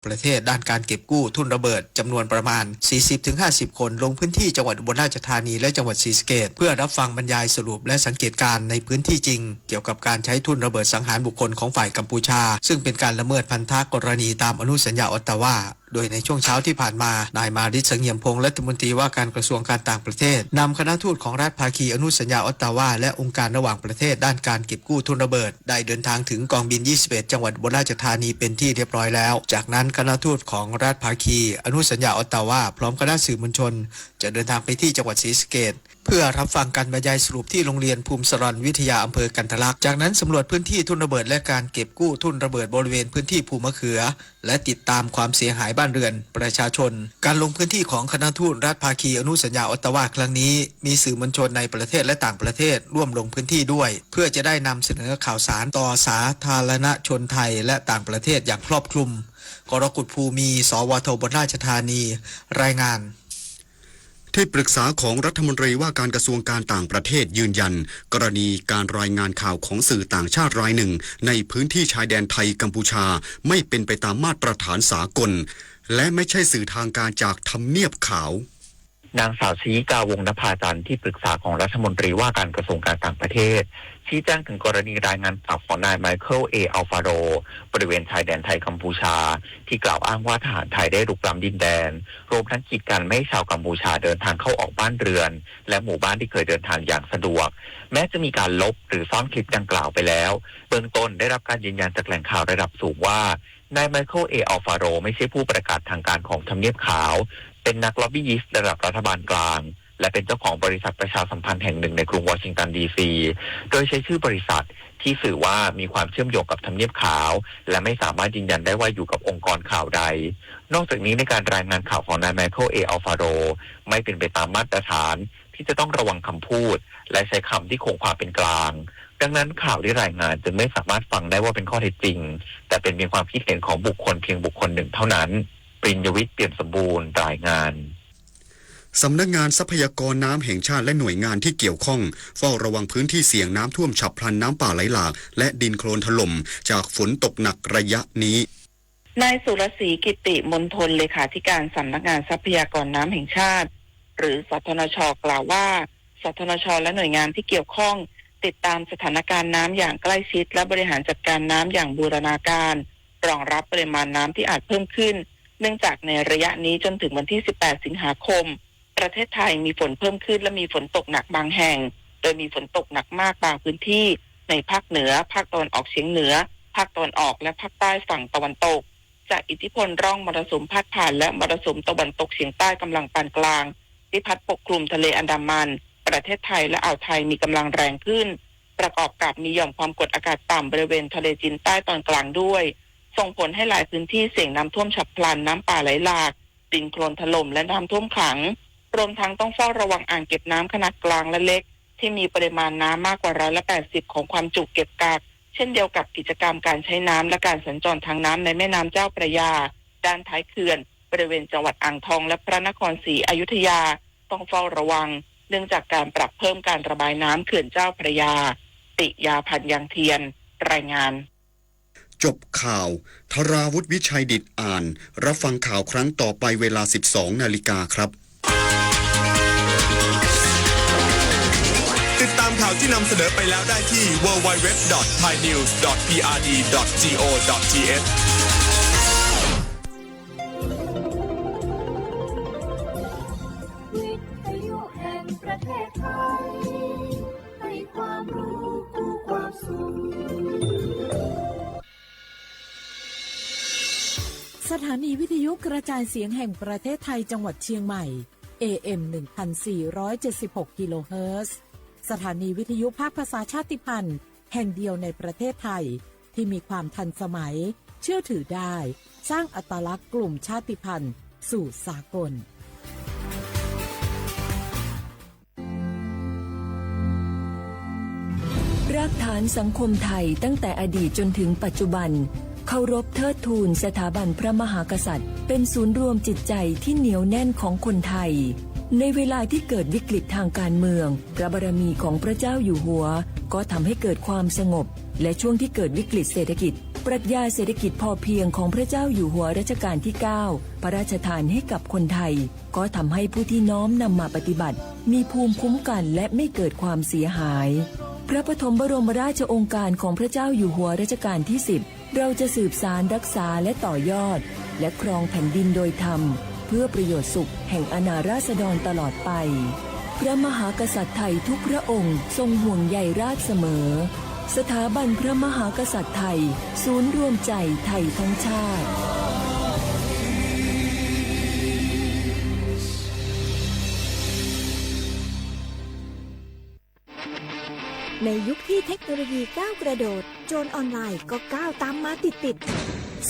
ประเทศด้านการเก็บกู้ทุนระเบิดจำนวนประมาณ 40-50 คนลงพื้นที่จังหวัดอุบลราชธานีและจังหวัดศรีสะเกษเพื่อรับฟังบรรยายสรุปและสังเกตการณ์ในพื้นที่จริงเกี่ยวกับการใช้ทุนระเบิดสังหารบุคคลของฝ่ายกัมพูชาซึ่งเป็นการละเมิดพันธกรณีตามอนุสัญญาออตตาวาโดยในช่วงเช้าที่ผ่านมานายมาริศ เสงี่ยมพงษ์รัฐมนตรีว่าการกระทรวงการต่างประเทศนำคณะทูตของรัฐภาคีอนุสัญญาออตตาวาและองค์การระหว่างประเทศด้านการเก็บกู้ทุนระเบิดได้เดินทางถึงกองบิน 21 จังหวัดอุบลราชธานีเป็นที่เรียบร้อยแล้วจากนั้นคณะทูตของรัฐภาคีอนุสัญญาออตตาวาพร้อมคณะสื่อมวลชนจะเดินทางไปที่จังหวัดศรีสะเกษเพื่อรับฟังการบรรยายสรุปที่โรงเรียนภูมิสรรวิทยาอำเภอกันทะลักจากนั้นสำรวจพื้นที่ทุนระเบิดและการเก็บกู้ทุนระเบิดบริเวณพื้นที่ภูมะเขือและติดตามความเสียหายบ้านเรือนประชาชนการลงพื้นที่ของคณะทูตรัฐภาคีอนุสัญญาออตตาวาครั้งนี้มีสื่อมวลชนในประเทศและต่างประเทศร่วมลงพื้นที่ด้วยเพื่อจะได้นำเสนอข่าวสารต่อสาธารณชนไทยและต่างประเทศอย่างครอบคลุมกรกุฎภูมิสวทอุบลราชธานีรายงานที่ปรึกษาของรัฐมนตรีว่าการกระทรวงการต่างประเทศยืนยันกรณีการรายงานข่าวของสื่อต่างชาติรายหนึ่งในพื้นที่ชายแดนไทยกัมพูชาไม่เป็นไปตามมาตรฐานสากลและไม่ใช่สื่อทางการจากทำเนียบขาวนางสาวชยิกาวงศ์นภาจันทร์ที่ปรึกษาของรัฐมนตรีว่าการกระทรวงการต่างประเทศชี้แจงถึงกรณีรายงานข่าวของนายไมเคิลอัลฟาโรบริเวณชายแดนไทยกัมพูชาที่กล่าวอ้างว่าทหารไทยได้รุกล้ำดินแดนรวมทั้งกีดกันไม่ให้ชาวกัมพูชาเดินทางเข้าออกบ้านเรือนและหมู่บ้านที่เคยเดินทางอย่างสะดวกแม้จะมีการลบหรือซ่อนคลิปดังกล่าวไปแล้วเบื้องต้นได้รับการยืนยันจากแหล่งข่าวระดับสูงว่านายไมเคิลอัลฟาโรไม่ใช่ผู้ประกาศทางการของทำเนียบขาวเป็นนักล็อบบี้ยิสต์ระดับรัฐบาลกลางและเป็นเจ้าของบริษัทประชาสัมพันธ์แห่งหนึ่งในกรุงวอชิงตันดีซีโดยใช้ชื่อบริษัทที่สื่อว่ามีความเชื่อมโยงกับทำเนียบขาวและไม่สามารถยืนยันได้ว่าอยู่กับองค์กรข่าวใดนอกจากนี้ในการรายงานข่าวของนายไมเคิลอัลฟาโรไม่เป็นไปตามมาตรฐานที่จะต้องระวังคำพูดและใช้คำที่คงความเป็นกลางดังนั้นข่าวที่รายงานจึงไม่สามารถฟังได้ว่าเป็นข้อเท็จจริงแต่เป็นเพียงความคิดเห็นของบุคคลเพียงบุคคลหนึ่งเท่านั้นปริญญวิทย์เปี่ยมสมบูรณ์รายงานสำนักงานทรัพยากรน้ำแห่งชาติและหน่วยงานที่เกี่ยวข้องเฝ้าระวังพื้นที่เสี่ยงน้ำท่วมฉับพลันน้ำป่าไหลหลากและดินโคลนถล่มจากฝนตกหนักระยะนี้นายสุรศรีกิติมณฑลเลขาธิการสำนักงานทรัพยากรน้ำแห่งชาติหรือสทนช.กล่าวว่าสทนช.และหน่วยงานที่เกี่ยวข้องติดตามสถานการณ์น้ำอย่างใกล้ชิดและบริหารจัดการน้ำอย่างบูรณาการรองรับปริมาณน้ำที่อาจเพิ่มขึ้นเนื่องจากในระยะนี้จนถึงวันที่ 18 สิงหาคมประเทศไทยมีฝนเพิ่มขึ้นและมีฝนตกหนักบางแห่งโดยมีฝนตกหนักมากบางพื้นที่ในภาคเหนือภาคตะวันออกเฉียงเหนือภาคตะวันออกและภาคใต้ฝั่งตะวันตกจากอิทธิพลร่องมรสุมพาดผ่านและมรสุมตะวันตกเฉียงใต้กำลังปานกลางที่พัดปกคลุมทะเลอันดามันประเทศไทยและอ่าวไทยมีกำลังแรงขึ้นประกอบกับมีหย่อมความกดอากาศต่ำบริเวณทะเลจีนใต้ตอนกลางด้วยส่งผลให้หลายพื้นที่เสี่ยงน้ำท่วมฉับพลันน้ำป่าไหลหลากดินโคลนถล่มและน้ำท่วมขังรวมทั้งต้องเฝ้าระวังอ่างเก็บน้ำขนาดกลางและเล็กที่มีปริมาณน้ำมากกว่า180%ของความจุเก็บกักเช่นเดียวกับกิจกรรมการใช้น้ำและการสัญจรทางน้ำในแม่น้ำเจ้าพระยาด้านท้ายเขื่อนบริเวณจังหวัดอ่างทองและพระนครศรีอยุธยาต้องเฝ้าระวังเนื่องจากการปรับเพิ่มการระบายน้ำเขื่อนเจ้าพระยาติยาพันธ์ยังเทียนรายงานจบข่าวธราวุฒิวิชัยดิษฐ์อ่านรับฟังข่าวครั้งต่อไปเวลา 12 นาฬิกาครับติดตามข่าวที่นำเสนอไปแล้วได้ที่ www.thainews.prd.go.th วิทยุแห่งประเทศไทยให้ความรู้คู่ความสุขสถานีวิทยุกระจายเสียงแห่งประเทศไทยจังหวัดเชียงใหม่ AM 1476 กิโลเฮิรตซ์สถานีวิทยุภาคภาษาชาติพันธุ์แห่งเดียวในประเทศไทยที่มีความทันสมัยเชื่อถือได้สร้างอัตลักษณ์กลุ่มชาติพันธุ์สู่สากลรากฐานสังคมไทยตั้งแต่อดีตจนถึงปัจจุบันเคารพเทิดทูนสถาบันพระมหากษัตริย์เป็นศูนย์รวมจิตใจที่เหนียวแน่นของคนไทยในเวลาที่เกิดวิกฤตทางการเมืองพระบารมีของพระเจ้าอยู่หัวก็ทำให้เกิดความสงบและช่วงที่เกิดวิกฤตเศรษฐกิจ ปรัชญาเศรษฐกิจพอเพียงของพระเจ้าอยู่หัวรัชกาลที่ 9 พระราชทานให้กับคนไทยก็ทำให้ผู้ที่น้อมนำมาปฏิบัติมีภูมิคุ้มกันและไม่เกิดความเสียหายพระปฐมบรมราชโองการของพระเจ้าอยู่หัวรัชกาลที่ 10เราจะสืบสานรักษาและต่อยอดและครองแผ่นดินโดยธรรมเพื่อประโยชน์สุขแห่งอาณาราษฎรตลอดไปพระมหากษัตริย์ไทยทุกพระองค์ทรงห่วงใยราษฎร์เสมอสถาบันพระมหากษัตริย์ไทยศูนย์รวมใจไทยทั้งชาติในยุคที่เทคโนโลยีก้าวกระโดดโจรออนไลน์ก็ก้าวตามมาติด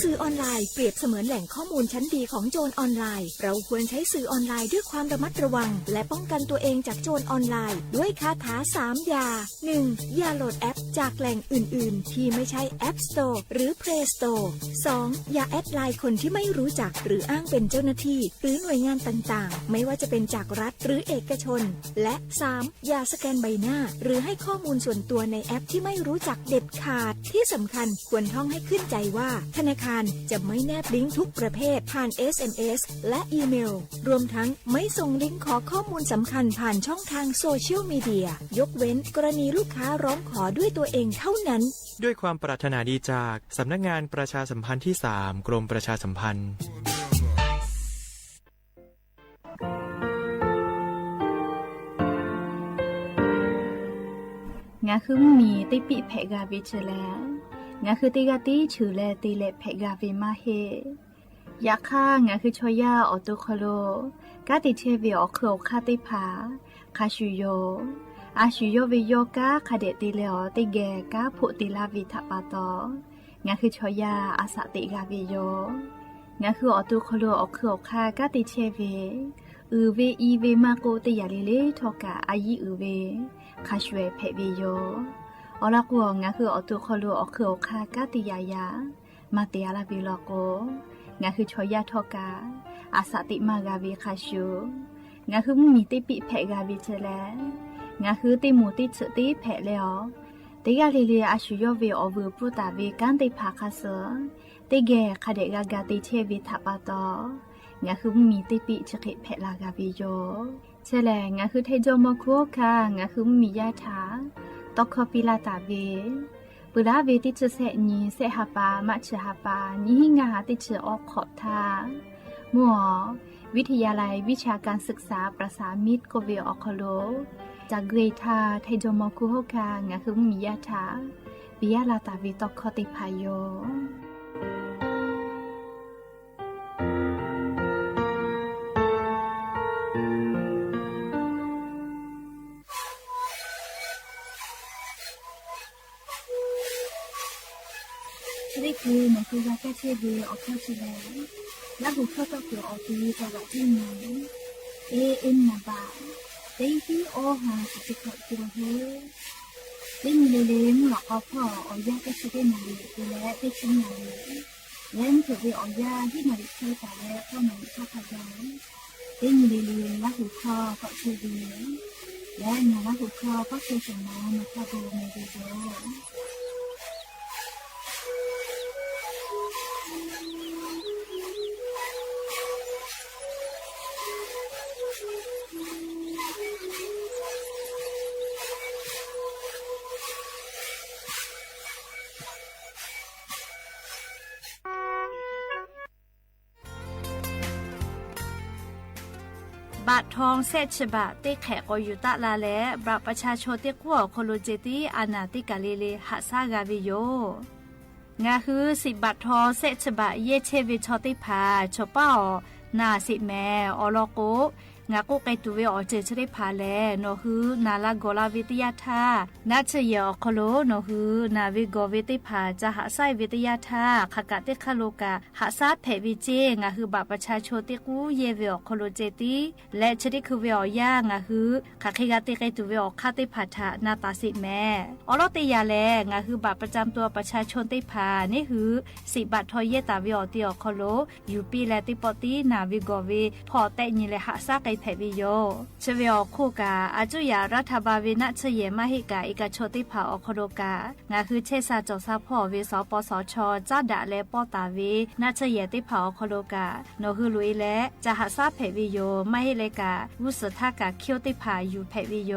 สื่อออนไลน์เปรียบเสมือนแหล่งข้อมูลชั้นดีของโจรออนไลน์เราควรใช้สื่อออนไลน์ด้วยความระมัดระวังและป้องกันตัวเองจากโจรออนไลน์ด้วยคาถา3อย่า 1. อย่าโหลดแอปจากแหล่งอื่นๆที่ไม่ใช่ App Store หรือ Play Store 2. อย่าแอดไลน์คนที่ไม่รู้จักหรืออ้างเป็นเจ้าหน้าที่หรือหน่วยงานต่างๆไม่ว่าจะเป็นจากรัฐหรือเอกชนและ 3. อย่าสแกนใบหน้าหรือให้ข้อมูลส่วนตัวในแอปที่ไม่รู้จักเด็ดขาดที่สำคัญควรท่องให้ขึ้นใจว่าธนาคารจะไม่แนบลิงก์ทุกประเภทผ่าน SMS และอีเมลรวมทั้งไม่ส่งลิงก์ขอข้อมูลสำคัญผ่านช่องทางโซเชียลมีเดียยกเว้นกรณีลูกค้าร้องขอด้วยตัวเองเท่านั้นด้วยความปรารถนาดีจากสำนักงานประชาสัมพันธ์ที่ 3 กรมประชาสัมพันธ์งาคือมีติปิเพกาวิเชแลงาคือติกาติชูแลติเลเพกาวิมาเฮยาค่างาคือชอยาออตุคโลกาติเทวิออโครคาติผาคาชูโยอาชูโยวิโยกาคาเดติเลอติเกกาพุติลาวิทปาตองาคือชอยาอาสติกาวิโยงาคือออตุคโลออโครคากาติเทวิอือเวอีเวมาโกติยาลิเลทอกาอายิอือเวคาชเวเพวิโยอลากัวงาคือออตุคโลออโครคากาติยายามาเตียลาบิลโกงาคือชอยาทอกาอาสติมากาวิคาชูงาคือมีติปิเพกาวิเชแลงาคือติมูติฉติเพเลอติกาลิเลอาชูโยเวอวูปุตาเวกันติภาคาเสติเกคาเดกากาติเทวิทัปาตองาคือมีติปิฉกิเพลากาวิโยเชแลงาคือเทโจโมคุคางาคือมียาถาตอคอปิลาตาเวปุราเวติฉเสนีเสหปามัชหปานิหิงาติฉออกขอบทามัววิทยาลัยวิชาการศึกษาประสามิตรโกเวออคโลจากเกรทาไทโจโมคุโฮคางาคือมียาถาปิยาลาตาวิตอคอติพายโยนี่คือในคือว่าแค่เชื่อดีออกเข้าชิแล้วแล้วบุคคลต้องเกี่ยวออกทีจะแบบที่ไหนเอ็นนาบาเต็งที่โอหาสิบกว่ากิโลเมตรเล่นเล่นหลอกเอาพ่อเอายาก็ใช้ได้นานดูแลได้ชิ้นนานเล่นถือไปเอายาที่มาดิใช้แต่แล้วก็มันชอบพยายเล่นเล่นแล้วบุคคลก็เชื่อดีและงานแล้วบุคคลก็เชื่อสมองมาเข้าดูในดูโดบาททองเซชบะเตแขกอยุตะลาและบราประชาชนเตกัวโคโลเจติอานาติกาเลเลหะซากาวิโยงาคือ10 บาททองเซชบะเยเชวิชอติพาชอป้านาสิแมอลโกงาโกไกตุเวอเจชได้พาแลโนฮือนาลาโกลาวิทยาธานาเชยอโคโลโนฮือนาวิโกวิติพาจะหาไซวิทยาธาขกะเตคโลกาหาซาเพวิเจงาฮือบาประชาชนเตกูเยเวอโคโลเจติและชดิคือเวอยางาฮือขะคิกะเตไกตุเวอคาติพาทานาตาสิแมอลอติยาแลงาฮือบาประจำตัวประชาชนเตพานี่ฮือ10 บาททอเยตาเวอติอโคโลยูปีและติปอตินาวิโกเวพอแต่ญิเลหาซาไก แผ่วิโยเชวิอคู่กาอาจุยารัฐบาลวินัชเยมาหิกาอิกาโชติภาอคโดกางาคือเชษาจซาพ่อเวสปสชจ้าดาและป้อตาเวนัชเยติภาอคโดกาโนฮือลุยและจะหาซาแผ่วิโยไม่ให้เลกาวุสทากาเคียวติภาอยู่แผ่วิโย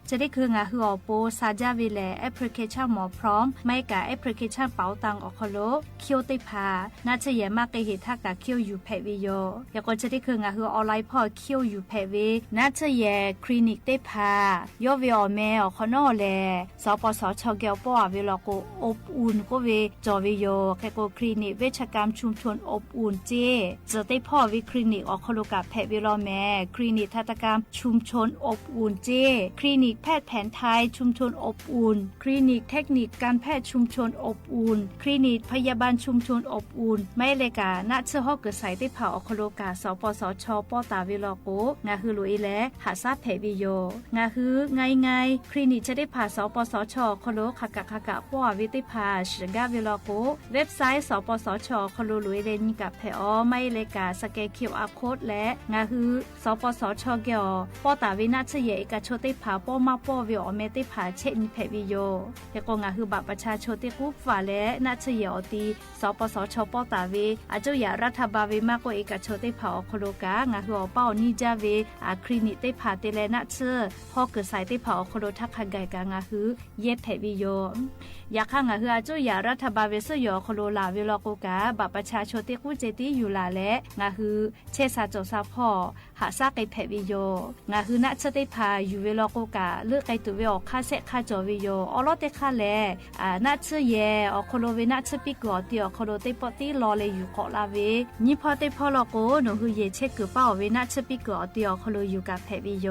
จะได้คืองาฮืออโปซาจาวิแลแอปพลิเคชันหมอพร้อมไม่กาแอปพลิเคชันเป๋าตังอคโลเคียวติภานัชเยมากเกหิทากาเคียวอยู่แผ่วิโยยก็จะได้คืองาฮือออนไลน์พ่อเคียวอยู่แผ่เวนัชเยคลินิกติภายอวิอแมอคโนแลสปสชเกียวป้อเวลโกอบอุ่นก็เวจอวิโยแคโกคลินิกเวชกรรมชุมชนอบอุ่นเจจะได้พ่อวิคลินิกอคโลกาแผ่เวลแมคลินิกทันตกรรมชุมชนอบอุ่นเจคลินิกแพทย์แผนไทยชุมชนอบอุ่นคลินิกเทคนิคการแพทย์ชุมชนอบอุ่นคลินิกพยาบาลชุมชนอบอุ่นไม่เลกาณเชื่อฮอกเกิดใส่ได้เผาอคโลกาสปสชป้อตาเวลโกงาฮือลุยและหาซาแผ่วิโยงาฮือไงคลินิกจะได้ผ่าสปสชคโลขกะป้อวิติภาชกาเวลโกเว็บไซต์สปสชคโลลุยเลนกับแผ่อไม่เลกาสแกน QR Code และงาฮือสปสชเกียวป้อตาวินาชเยเอกชติภาป้อมาป้อวิอเมติภาเชนิแผ่วิโยแต่ก็งาฮือบัตรประชาชนที่กุฝาและนาชเยอตีสปสชป้อตาเวอาจุยารัฐบาลเวมากกว่าเอกชติภาอคโลกางาฮือเป้านิจาเวคลินิกติภาเตเลนาเชพอเกิดสายติภาอคโลทักขันไกกางาฮือเย็บแผ่วิโยอยากข้างาฮืออาจุยารัฐบาลเวสยอคโลลาเวลโกกาบัตรประชาชนที่กุเจติอยู่ลาและงาฮือเชษาโจซาพ่อหาซาไกแผ่วิโยงาฮือนาชติภาอยู่เวลโกกาเลือกไกตัวเวอค่าเซค่าจอวิโยอลอเตค่าแลนาชเยอคโลเวนาชปิกอติอคโลเตปอติลอเลอยู่ขอลาเวนี่พอเตพอลโกโนฮือเยเชกเป้าเวนาชปิกอติอคโลอยู่กับแผ่วิโย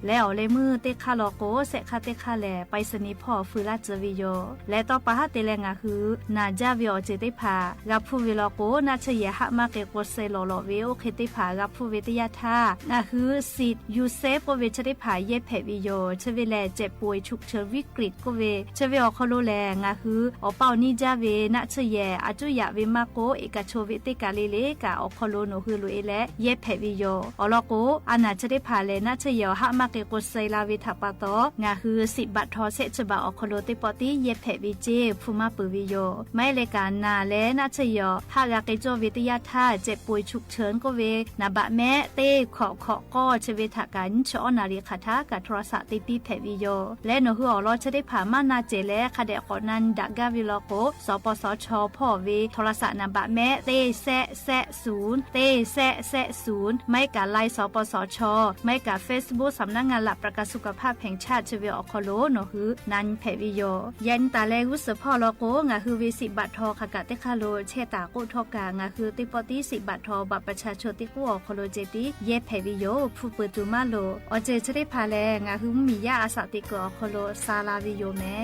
แล้วเลมือเตค่าลโกเซค่าเตค่าแลไปสนิพ่อฟืลาเจวิโยและต่อปะหะเตเลงาฮือนาจาวิอเจติภากับผู้เวลโกนาชเยหะมาเกกเซโลโลเวโอเคติภากับผู้เวทยาธางาฮือสิทธิ์ยูเซฟก็เวชติภาเยแผ่วิโยเชเวแลเจ็บป่วยฉุกเฉินวิกฤตก็เวเชเวอคโลแลงาฮืออเป้านิจาเวนาชเยอาจุยะเวมาโกเอกโชวิติกาเลเลกาอคโลโนฮือลุเอและเยแผ่วิโยอลโกอานาชติภาเลนาชเยหะมาเกกเซลาวิทัปปะตองาฮือ10 บาททอเซฉบาอคโลติปอติเยแผ่วิเจภูมาปุวิโยไม่เลกานาและนาชเยภากาเกโจวิทยาธาเจ็บป่วยฉุกเฉินก็เวนาบะแม่เต้ขอก็เชเวทากันชอนาริคาทากับโทรศัพท์ติปีแผ่วิโยและโนฮืออลอชได้ผ่ามานาเจและคาเดขอนันดักกาวิโลโกสปสชพ่อเวโทรศัพท์นาบะแม่เต้แซะ0เต้แซะ0ไม่กาไลสปสชไม่กา Facebook สำนักงานหลักประกันสุขภาพแห่งชาติเชเวอคโลโนฮือนันแผ่วิโยยันตาแลกุสพ่อโลโกงาฮือวิ10 บาททอขกะเตคาโลเชตาโกทอกางาคือติปอติ10 บาททอบัตรประชาชนติกัวอคโลเจติเยแผ่วิโยผู้เปิดตูมาโลอเจจะได้พาแลงาฮือมียาอาสาติกัวอคโลซาลาวิโยแม่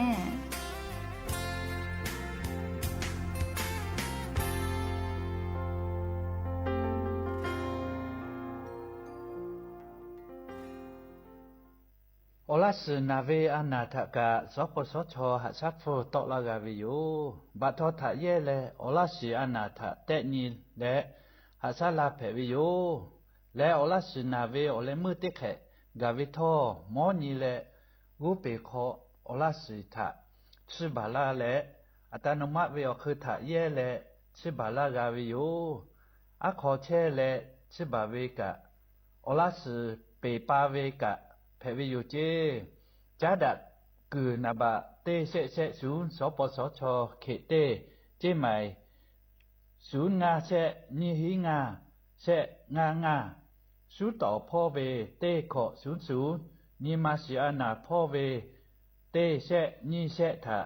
โอลาสนาเวอนาทกะสปสชหัสักโฟตอลากาวิโยบัทอทะเยเลโอลาสอนาทะเตนีและหัสลาเพวิโยและโอลาสนาเวโอเลมือติเขกาวิทอมอนีเลกูเปขอโอลาสทะชิบาลาและอัตโนมัติเวอคือทะเยเลชิบาลากาวิโยอะขอเชเลชิบาเวกะโอลาสเปปาเวกะเพวิโยเจจาดัดกือนาบะเตเซศูนย์สปสชเขเตเจใหม่ศูนย์งาเซนิหิงาเซงาสูต่อพ่อเวเตขอ00นิมาสิอานาพ่อเวเตเซนิเซทะ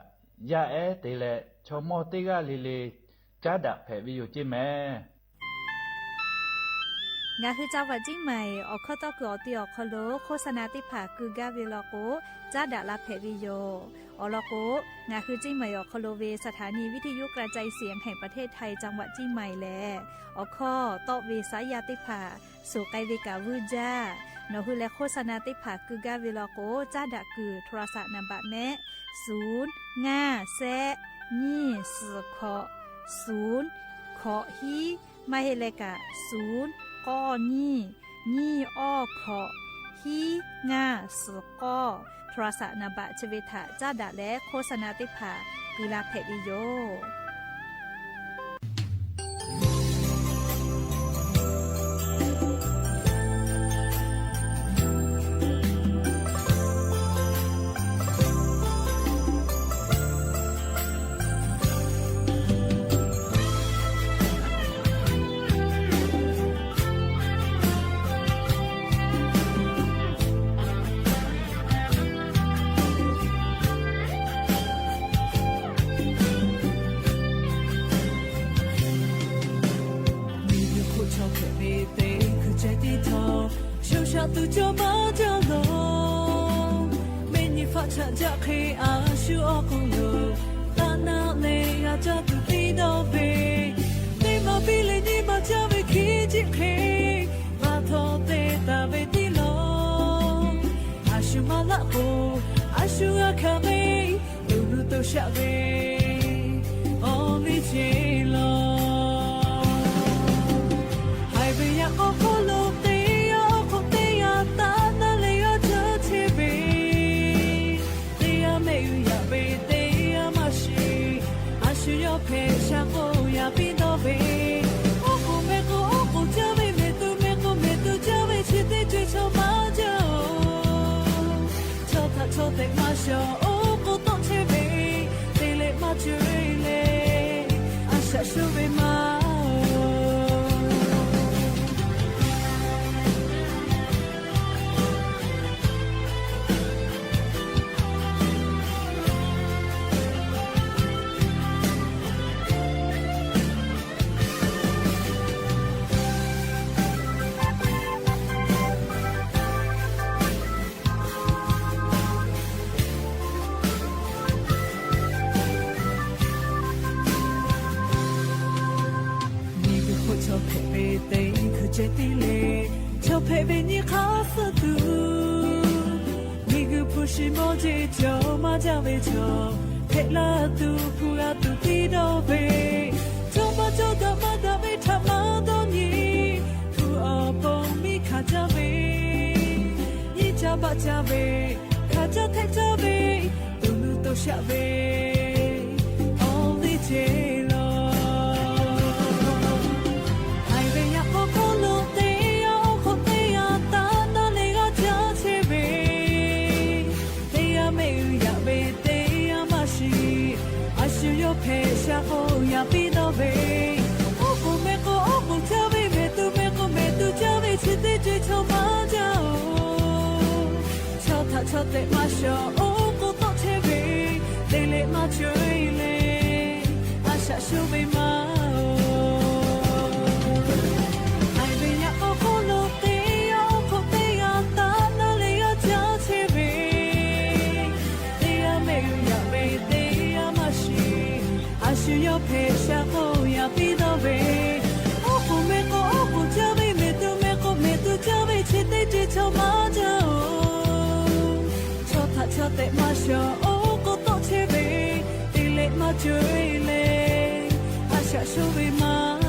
ยาเอเตเลชมอติกาลิเลจาดัดเพวิโยเจแม่งาคือเจ้าวัดจิ้งใหม่ออกข้อต่อคืออติออกคโลโฆษณาติผาคือกาเวลโกจ้าดาลาเพวิโยอลโกงาคือจิ้งใหม่ออกคโลเวสถานีวิทยุกระจายเสียงแห่งประเทศไทยจังหวัดจิ้งใหม่แลออกข้อต่อเวสายาติผาสู่ไกเวกาวูจ้านคือและโฆษณาติผาคือกาเวลโกจ้าดาคือโทรศัพท์นามบัตรแม่0 5 แซะนี่4ขอ0ขอฮีไม่ให้เลกะ0ก้อนี่ นี่อ้อขอฮีงาสุกอโทรศัพท์นาบะชเวทะจ้าดะและโฆษณาติภากุลาเพดิโยtu cho ba cho lo mình như phát cha cha khi à shu o cùng lo ta na le à cha tu đi đâu về để mà bi le đi mà cha về khi chỉ khi mà thọ te ta về đi lo à shu ma la ko à shu a kha me lu lu to sha về only chi lo hai về ya o ko lo陪下我呀，比到背，我不没过，我不加倍，没都没过，没都加倍，去得追求马脚，求他求得马小，我不懂切背，得来马追来，阿下手为马。这地雷，巧配为你卡死度，你个不是莫接球，马甲为球，配拉度不要度地到背，走马走到马达为他马到你，不二蹦米卡加位，一家把家位，卡加太加位，都路都下位，哦你接了。陪下我呀，比到背，我不没过，我不加倍，没都没过，没都加倍，去得追求马脚，瞧他瞧得马小，我不懂切背，得来马追来，阿下手为马。需要陪下我呀，比到背，我不没过，我不加倍，没都没过，没都加倍，去得追求马脚，瞧他瞧得马小，我不懂切背，得来马追来，阿下手为马。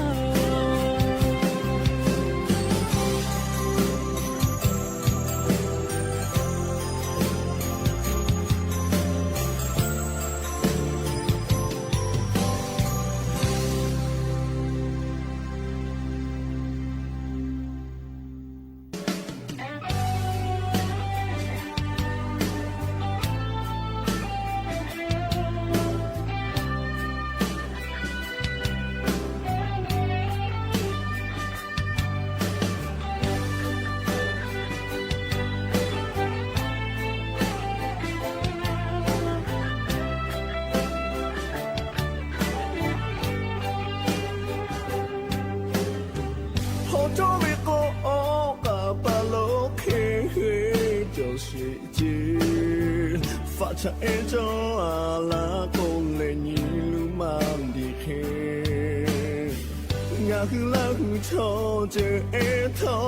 发cha e cho ala con le ni lu mam di khe nga hu la hu cho je e tho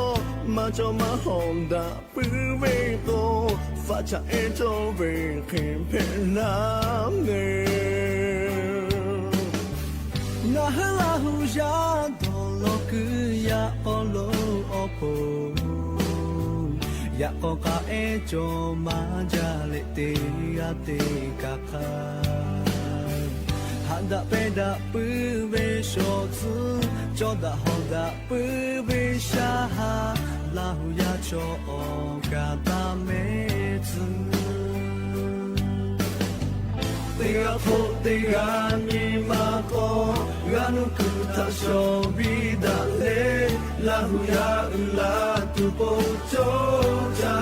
ma cho ma hom da pu ve ko fa cha e cho ve khen phe la me nga la hu ya do lo ku ya o lo o po ya ko ka e cho ma ja le te ya te ka ka han da pe da pu ve sho zu cho da ho da pu ve sha ha la hu ya cho o ka ta me zu te ga tho te ga ni ma ko ga nu ku ta sho bi da le la hu ya la tu po cho ja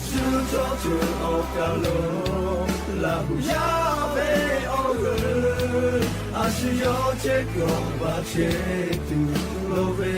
su cho tu o ka lo la hu ya be o ge a shi yo che ko ba che tu lo be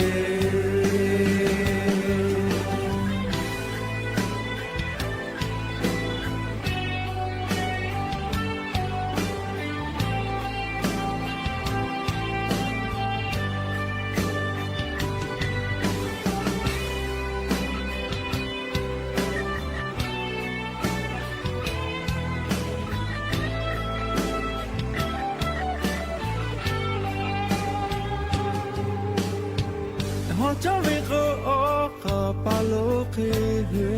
cho vi ko o ka pa lo ke he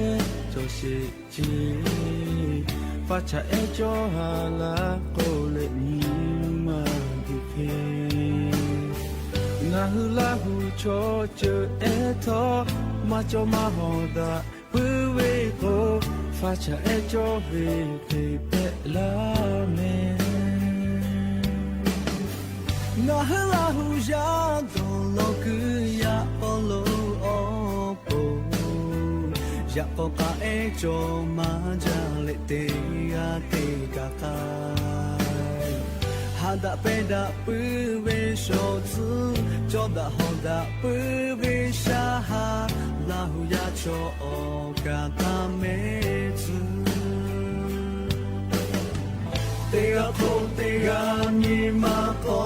cho si chi fa cha e cho ha la ko le ni ma di ke na hu la hu cho che e tho ma cho ma ho da pu we ko fa cha e cho vi ke pe la me na hu la hu ya do lo ku ya lo o po ya ko ka e cho ma ja le te ya te ka ka ha da pe da pu ve sho zu cho da ho da pu ve sha ha la hu ya cho o ka ta me zu te ga tho te ga ni ma ko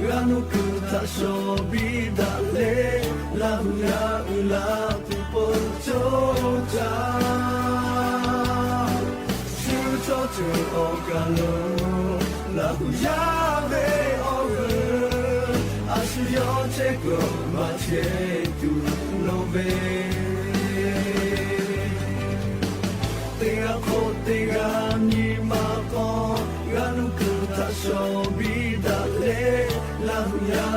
ga nu ku ta sho bi da le la hu ya la tu po cho ja su cho tu o ka lo la hu ya be o ge a su yo che ko ma che tu lo be te ga ko te ga ni ma ko ga nu ku ta sho bi da le la hu ya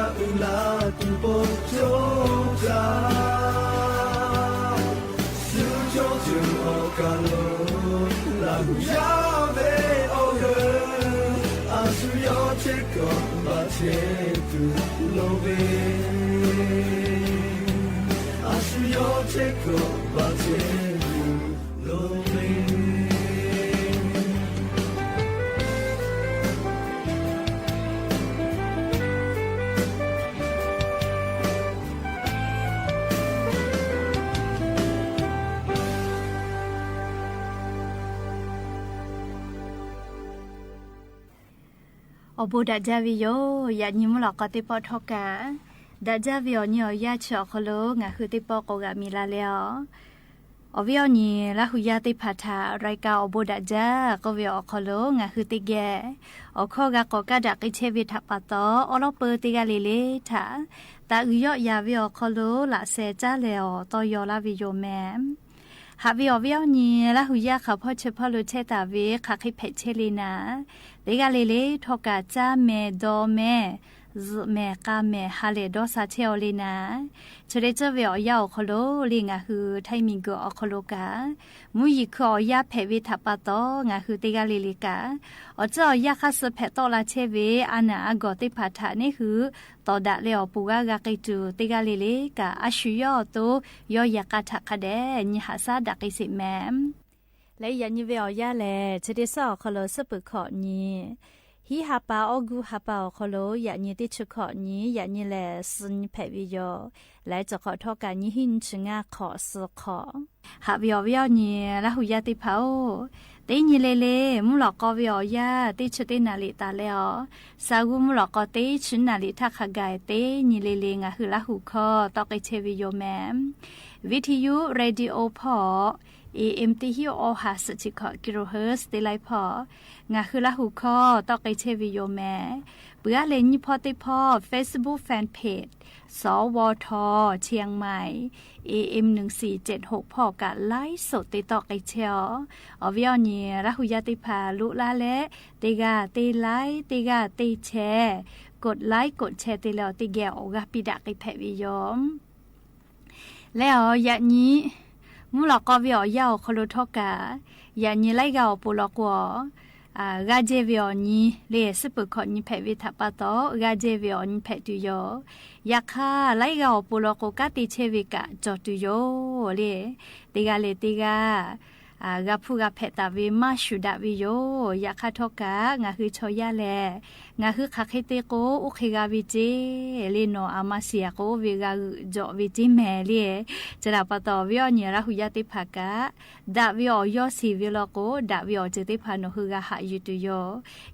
la tu po cho ja su cho tu o ka lo la hu ya be o ge a su yo che ko ma che tu lo be a su yo che ko ma che tu lo beอบูดาจาวิโยยานิมหลอกก็ติปอทอกาดาจาวิโอเนี่ยยาชอคโลงะคือติปอกกามีลาเลออวิโอนี่ละหุยาติพัทารายกาอบูดาจากวิโอคโลงะคือติแกอข้อกะกกะดักอิเชวิทัปตออลอเปติกาเลเลทาตาอุยอยาวิโอคโลละเซจาเลอตอยอลาวิโยแมฮาวิโอวิโอนี่ละหุยาเขาพ่อเชพอลุเชตาวิคักฮิเพเชลีนาติกาเลเลทอกาจาเมโดเมแม่กาแม่ฮาเลดอซาเชอลีนาชเรเจเวอยาอคโลลิงะคือไทมิงกอคโลกามุยคอยาเพวิทัปตองะคือติกาลิลิกาอเจอยาคัสเพตอลาเชเวอานาอกอติพัทานี่คือตอดะเลอปูกากะกิจูติกาลิลิกาอาชุยอโตยอยากะทะคะเดญิหาซาดักิสิแมมและยันยิเวอยาแลชเดซอคโลสปุขอนีฮีฮาปาอกูฮาปาคโลยานีติชุขอนี้ยานีแลซึนเพวิโยและจะขอทอการยิหินชงาขอสขอฮาวิอวิอนีละหุยาติเผาตีนีเลเลมุหลอกกอวิอยาติชุตินาลิตาเลอสากุมุหลอกกอติชุนาลิทักขกายตีนีเลเลงะคือละหุคอตอกไอเชวิโยแมมวิทยุเรดิโอพอAMT ฮิโอหาสจิกกิโลเฮิรตซ์ติไลพองะคือละหูคอตอกไอเชวิโยแมป ปื้อเลยนี่พอติพอ Facebook Fanpage สวทเชียงใหม่ AM 1476พอกะไลฟ์สดติดต่อไกเชียวอวิอนี่รัหุยาติพาลุลาและติกาติไลฟ์ติกาติแชร์กดไลค์กดแชร์ติแล้วติแกออกะปิดะไกแพวิยอมแล้วยะนี้มูลก็วิอยาวคโลทอกะยะนี้ไลกาปุลกอกาเจวิอนีเลสปุคอนีแพวิทัปะโตกาเจวิอนีแพตุโยยะคาไลกาปุลกกะติเชวิกะจอตุโยเลติกาเลติกากาพูกาเพตาวิมาชุดาวิโยยะคาทอกะงาคือชอยาแลงาคือคาเคเตโกอุเคกาวิเจเลโนอามาเซียโกวิกาจอวิจิแมเลจะดาปะตอวิอนีราหุยาติภากะดาวิอยอสีวิลโกดาวิอเจติภาโนคือกาหายุตุโย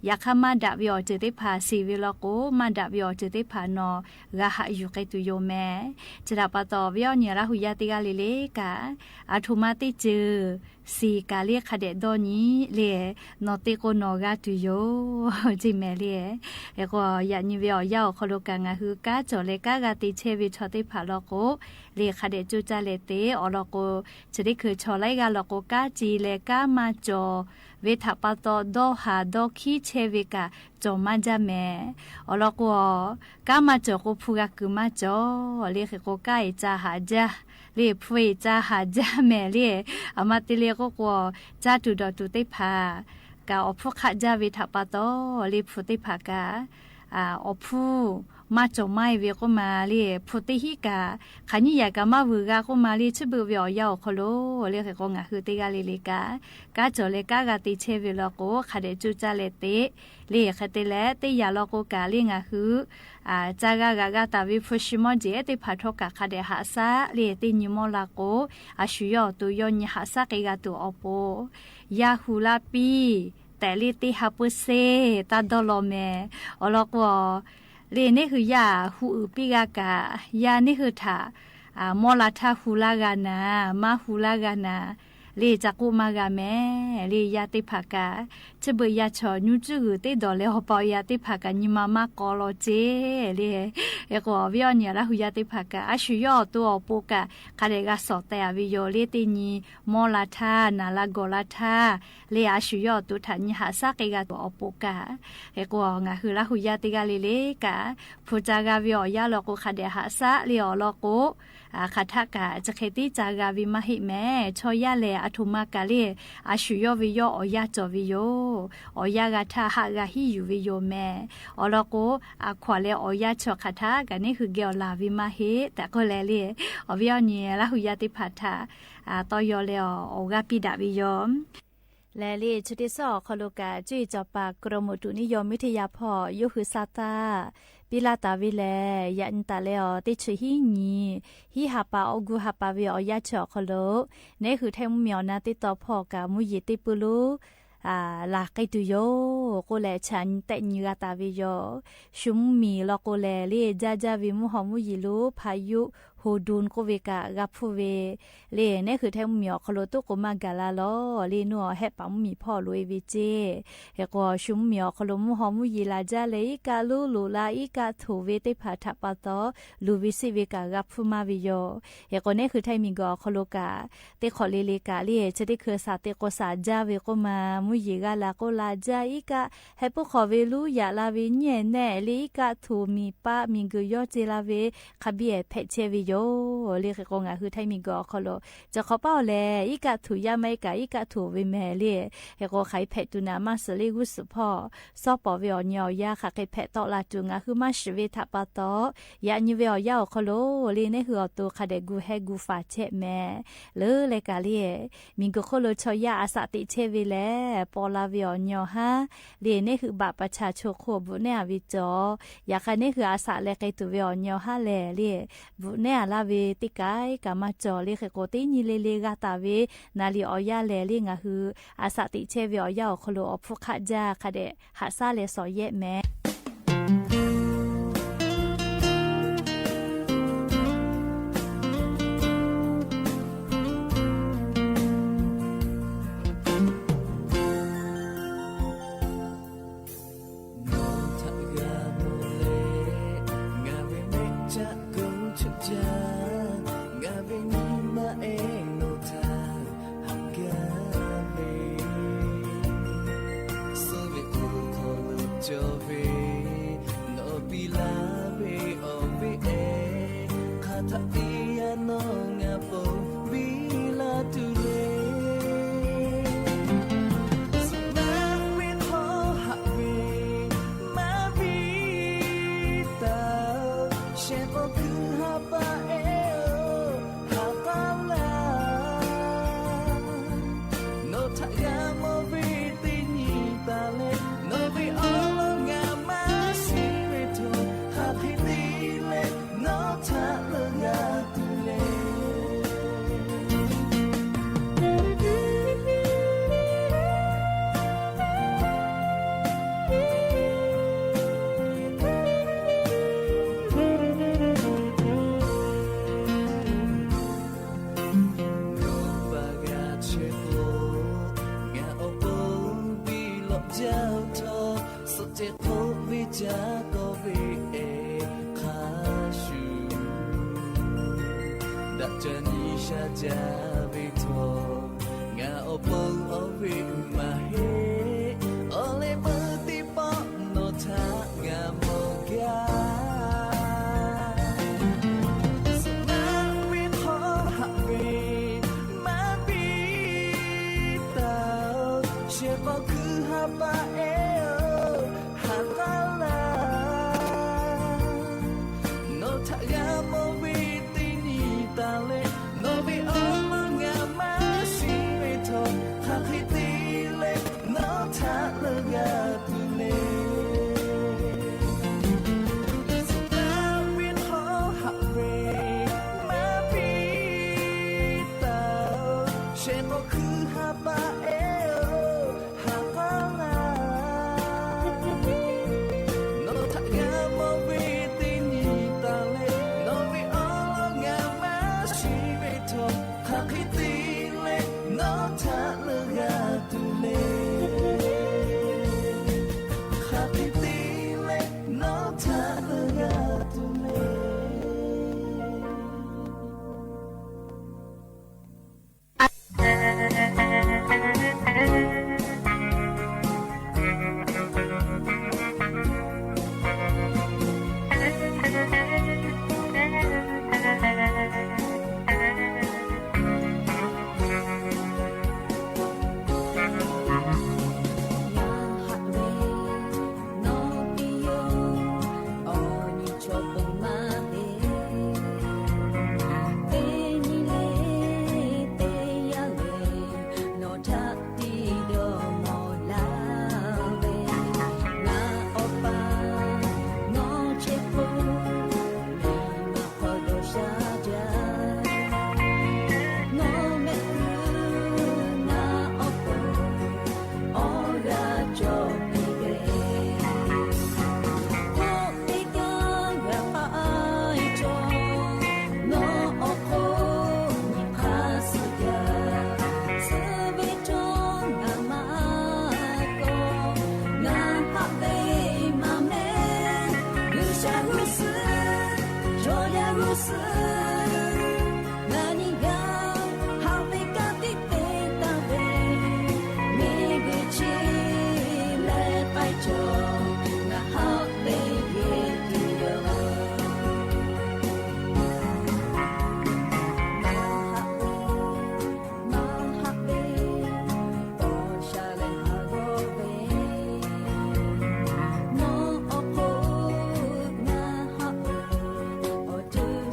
ยะคามาดาวิอเจติภาสีวิลโกมาดาวิอเจติภาโนกาหายุเกตุโยแมจะดาปะตอวิอนีราหุยาติกาเลเลกะอาทุมาติจือสีกาเลียคเดดอนี้เลนอติโกโนกาตุโยจิแมเลเอก็ยานิเวอยาวคโลกังาฮือกาจอเลกากาติเชวิชอติภาลโกเลคเดจุจาเลเตอลโกจะได้คือชอไลกาลโกกาจีเลกามาจอเวทัปโตโดหาโดคีเชวิกาจอมาจาแมอลโกกามาจอโกพูกากุมาจอเลเคโกกาอิจาหาจาเลพวยจาหาจาแม่เลอามาติเลโกโกจาตุดอตุเตพากาอพุขะจาวิทัปโตเลพุติภากาอพูมาจอไม่เวก็มาเลพุติหิกาขันยากามาวืกาก็มาเลชบุเวียวยาวคโลเลเคโกงะคือติกาเลเลกากาจอเลกากาติเชวิลโกคาเดจุจาเลเตเลคเตเลเตยาลโกกาเลงะคือจากากาตาวิฟุชิมอเจติพัทกะคาเดหาซาเลตินิมอลาโกอาชุยอตุยอนิหาซาเกกาตุอโปยาฮูลาปีแต่ลิติฮับเซตาดอลเมอลกวเลนี่คือยาฮูอุปิกากายานี่คือถามอลาทาฮูลากานามาฮูลากานาเลจักุมากาแม่เลยาติภากาจะเบยาชอนูจูเตดอเลฮปอยาติภากานิมามากอโลเจเลเอโกวิอนีละหุยาติภากาอาชุยอตัวโปกาคาเดกาสอเตอวิโยเลตินีมอลาทานาลาโกลาทาเลอาชุยอตุทันยหาซาเกกาตัวโปกาเอโกงาคือละหุยาติกาเลเลกาพูจากาวิอยาลโกคาเดหาซาเลอลโกคาทากาจะเคติจากาวิมาหิแม่ชอยาเลอทุมากาเลอาชุยอวิโยอยาจอวิโยอยากาทาหากาฮิยูวิโยแม่อลโกอาควาเลอยาชอคาทากานี่คือเกลลาวิมาเฮแต่ก็แลเลอวิอนีละหุยาติพัทธาตอยอเลออกาปิดาวิโยและเลชุติสอคโลกาจุยจอปากกรมอุตุนิยมวิทยาพอยุคือซาตาปิลาตาวิเลยันตาเลอติชุหินีฮิฮาปาอกุฮาปาวิอยาชอคโลนี่คือแทงเมียวนาติต่อพอกามุยติปุลุลาไกตุโยโกเลชันเตญกาตาวิโยชุมมีลโกเลเลจาจาวิมุหอมุยิลุพายุโฮดูนโกเวกะกับพูเวเลนี่คือแทงเมียวคโลตุโกมากาลาโลเลนัวเฮปัมมีพ่อลุยวิเจเฮก็ชุมเมียวคโลมุหอมุยิลาจาเลอีกาลูลูลาอีกาทูเวติพาทัปโตลูวิสิเวกะกับพูมาวิโยเฮก็นี่คือไทมิกอคโลกาเตขอเลเลกาเลจะได้คือสาเตโกสาจาเวโกมามุยิกาลาโกลาจาอีกาเฮปุขอเวลูยาลาเวเนเนเลอีกาทูมีปามิงกุยอเจลาเวคาเบียเพเชวิโยเรียกกงาคือไทมิกอคโลจะขอเป้าแลอีกาถูยาไม่กาอีกาถูวิเมเลเฮก็ไขเพตุนามาสลิกุสพอซอปอเวอญอยาค่ะไขเพตอลาจุงาคือมาชเวทัปตอยานิเวอยาคโลเลเนคืออตัวคาเดกูเฮกูฟาเชแมเลกาเลมิงกโคโลชอยาอาสติเชวิเลปอลาเวอญอฮาเลเนคือบาประชาชนโคบุเนอวิจอยาค่ะนี่คืออาสาเลไกตุเวอญอฮาเลบุเนอลาเวติกายกามาจอเลขโกตินีเลกาตาเวนาลีออยาเลงาฮืออาสติเชวิอยาคโลอพุขะจาคเดหาซาเลสอเยแมม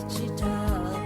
Chita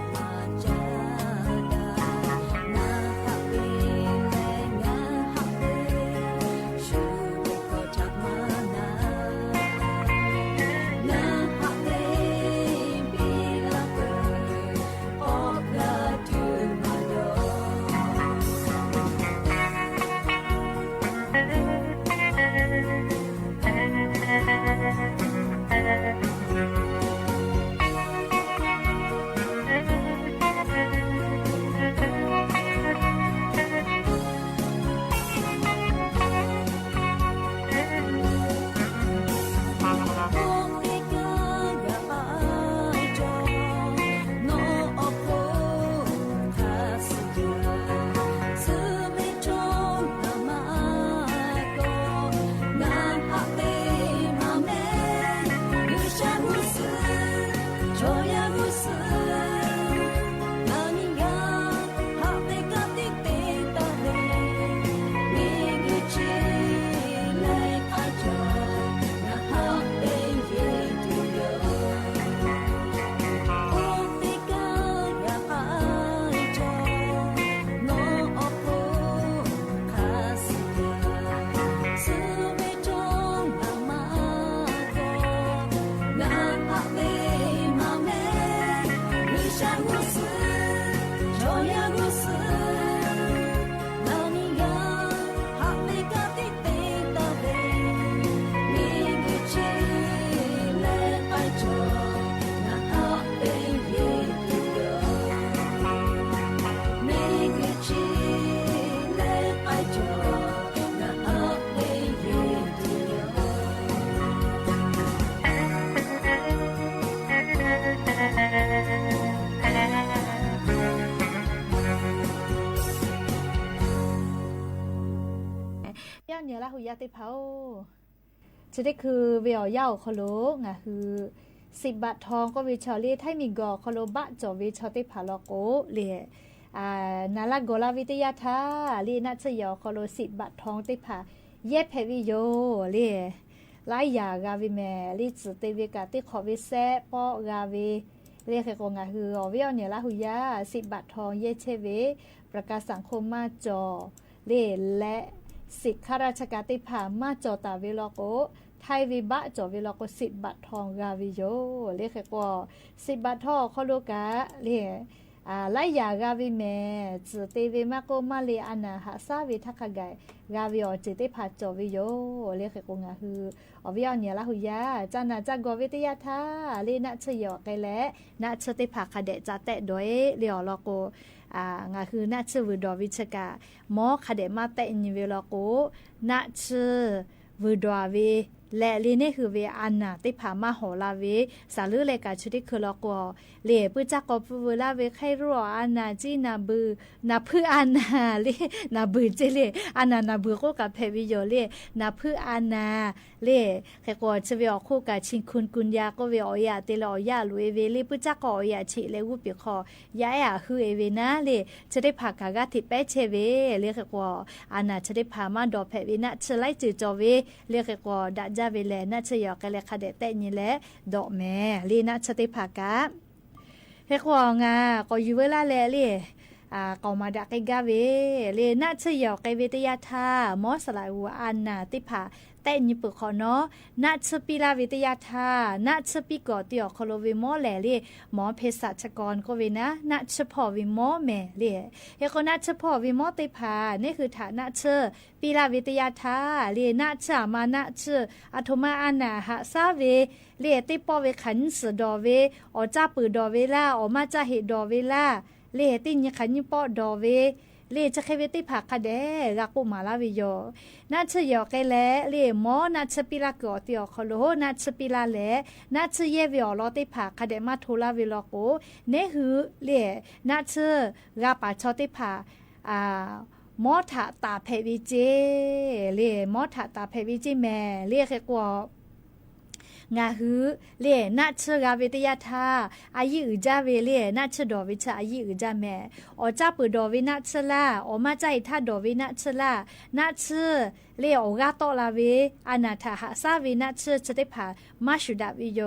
หุยาติเผาจะได้คือเวียวเย่าคโลงะคือ10 บาททองก็วิชอลีไทมีกอคโลบะจอวิชอติผาลโกเลียนาลาโกลาวิทยาทาลีนัชยอคโล10 บาททองติผาเย็บเพวิโยเลียหลายอย่างาวิแมลิจุเตวิกาติขอวิเซปอกาวิเรียกกงาคืออวิอเนี่ยละหุยา10 บาททองเยเชเวประกาศสังคมมาจอเล่และ10 ข้าราชการติผามาจอตาเวลโกไทยวิบะจอเวลโก10 บาททองกาวิโยเรียกว่า10 บาททองเขาลูกะเรียไล่ยากาวิแม่จุเตวิมาโกมาเลอานาหาซาวิทักขะไกกาวิอจิติผาจอวิโยเรียกกงาคืออวิอเนี่ยละหุยาจานาจักวิทยาทาเลนะชยอไกและนะชติผาคเดจะแตะโดยเลียวลโกงาคือนะชวดอวิชกาหมอคเดมาแตะนิเวลโกนะชวดอวิและลีนี่คือเวอันนาติผามาหอลาเวสาลือเลกาชุดิคือลอกอเลปุจักกอปูเวลาเวไครัวอันนาจีนาบือนาพืออันนาเลนาบือเจเลอันนานาบือก็กับเพวิโยเลนาพืออันนาเลแค่กอชเวอคู่กับชิงคุณกุญญาก็เวอยาเตลอยาลุเอเวเลปุจักกอยาชิเลวุปิคอยาอะคือเอเวนะเลจะได้ผากากาติเปเชเวเลแค่กออันนาจะได้ผามาดอเพวินะชไลจือจอเวเลแค่กอดะเวลน่าจะยอกกันเลยค่ะเด็ดแต่นี่แหละดอกแม่ลีน่าจะติผากะเฮกวงาก็อยู่เวลาแลลี่ก็มาดักไกาเวเลน่าจะยอกไกเวทยาทามอสลายหัวอันน่ะติผาแต่นี่ปึกขอเนาะน่าจะปีลาวิทยาทาน่าจะปีก่อติอคโลวิมอแหล่ลี่หมอเภสัชกรก็เวนะน่าจะพอวิมอแม่ลี่เฮก็น่าจะพอวิมอติผานี่คือฐานะเชอปีลาวิทยาทาลี่น่าจะมาน่าเชออัตมาอันน่ะหาซาเวลี่ติปอเวขันสดอเวอจ้าปือดอเวลาอมาจ้าเฮดอเวลาลี่ติญขันยปอดอเวเลจะเคเวติผักคเดรักปุมาลาวิโยน่าจะยอกไกแลเลหมอน่าจะปิลากอติอคโลน่าจะปิลาแลน่าจะเยวิอลอติผักคเดมาทูลาวิโลโกเนหือเลน่าจะราปาชอติผักมอถาตาเพวิเจเลมอถาตาเพวิเจแม่เลแค่กว่างาหือเลน่าเชกาเวทยาทาอายุอุจาเวเลน่าเชดอวิชาอายุอุจาแม่อจ้าปือดอวินาเชลาอมาใจท่าดอวินาเชลาน่าเชเลออกาโตลาเวอนาถาหาซาเวน่าเชจะได้ผ่ามาชุดาวิโย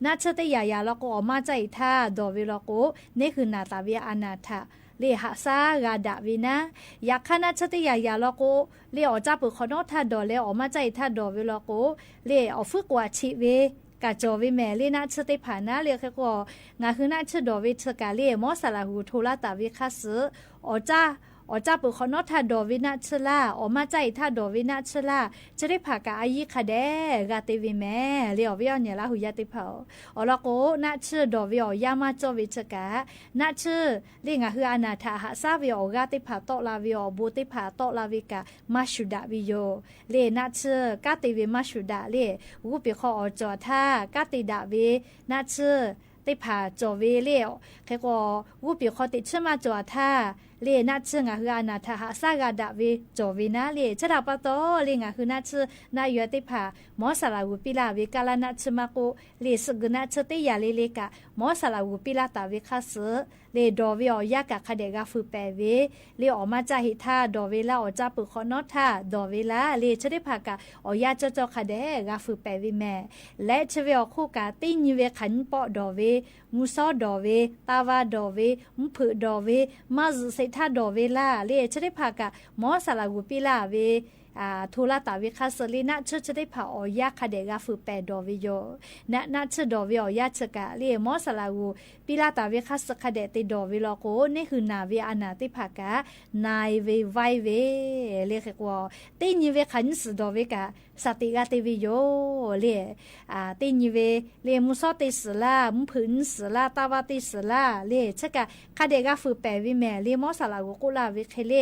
น่าเชตยายาแล้วก็อมาใจท่าดอวิลโกนี่คือนาตาเวอนาถาเลหาซากาดาวินะอยากขนาดชติยายาลโกเลอจับปุขโนท่าดอเลอมาใจท่าดอวิลโกเลอฝึกว่าชีเวกาจอวิแม่เลน่าชติผานะเลแค่ก็งาคือน่าชดอวิชกาเลมอสลาหูทุลาตาวิคัสอจ้าปุขโนท่าดอวินาชลาอมาใจท่าดอวินาชลาจะได้ผากาอายิคาเดกาติวิแม่เลอวิอเนี่ยละหุยาติเผาอลโกน่าชดอวิอยามาจอวิชกาน่าชเลงาคืออนาถาหาซาวิอกาติผาโตลาวิอบูติผาโตลาวิกามาชุดาวิโยเลน่าชกาติวิมาชุดาเลวูปิขออจอท่ากาติดาวิน่าชติผาจอวิเลแค่ก็วูปิขอติชมาจอท่าเลน่าเชื่องาคืออนาถาหาซากาดาวิจอวินาเลชะดาปะโตเลงาคือน่าเชื่อนายติผามอสลาวุปิลาวิกาลานาชมาโกเลสกนาชติยาเลกามอสลาวุปิลาตาวิคัสเลดอวิอยากะคเดกาฟุเปเวเลออกมาจาหิทาดอเวลาอจาปุขอนอทาดอเวลาเลชะได้ผากะอยาจอคเดกาฟุเปเวแม่และชเวอคู่กาติญเวขันปอดอเวมูซอดอเวตาวาดอเวมุผึดอเวมาซุเซท่าดอเวลาเลชได้ผากะมอสลาวุปิลาเวทูลาตาวิคัสลีน่าจะได้ผาอยาคเดกาฟุเปดอวิโยน่าจะดอวิอยาชกะเลมอสลาวูปิลาตาวิคัสคเดติดอวิโลโกนี่คือนาวิอานาติผากะนายเวไวเวเลขกว่าติญเวขันสดอวิกะสติกาติวิโยเลติญเวเลมุซอติสลามุผึนสลาตาวาติสลาเลชกะคเดกาฟุเปวิแม่เลมอสลาวูกุลาวิเคเล